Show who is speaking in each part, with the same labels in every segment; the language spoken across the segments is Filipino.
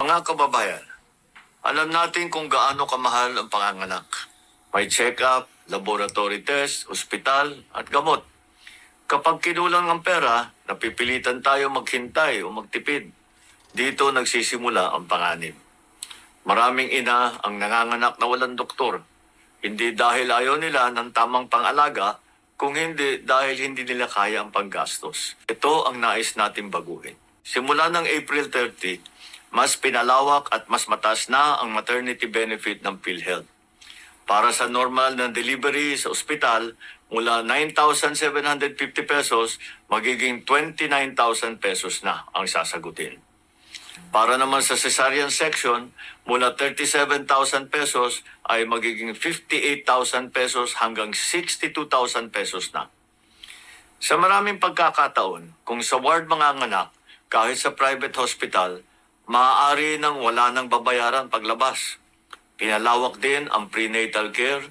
Speaker 1: Mga kababayan, alam natin kung gaano kamahal ang panganganak. May check-up, laboratory test, ospital, at gamot. Kapag kinulang ang pera, napipilitan tayo maghintay o magtipid. Dito nagsisimula ang panganib. Maraming ina ang nanganganak na walang doktor. Hindi dahil ayaw nila ng tamang pang-alaga, kung hindi dahil hindi nila kaya ang panggastos. Ito ang nais natin baguhin. Simula ng April 30, mas pinalawak at mas mataas na ang maternity benefit ng PhilHealth. Para sa normal na delivery sa ospital, mula 9,750 pesos, magiging 29,000 pesos na ang sasagutin. Para naman sa cesarean section, mula 37,000 pesos ay magiging 58,000 pesos hanggang 62,000 pesos na. Sa maraming pagkakataon, kung sa ward manganganak, kahit sa private hospital, maaari nang wala nang babayaran paglabas. Pinalawak din ang prenatal care.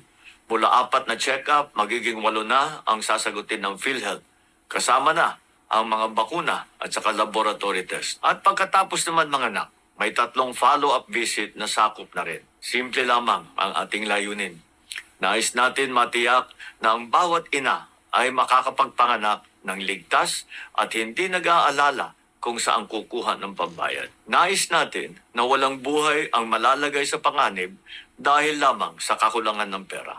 Speaker 1: Mula 4 na check-up, magiging 8 na ang sasagutin ng PhilHealth. Kasama na ang mga bakuna at saka laboratory test. At pagkatapos naman manganak, may 3 follow-up visit na sakop na rin. Simple lamang ang ating layunin. Nais natin matiyak na ang bawat ina ay makakapagpanganak ng ligtas at hindi nag-aalala kung saan kukuha ng pambayad. Nais natin na walang buhay ang malalagay sa panganib dahil lamang sa kakulangan ng pera.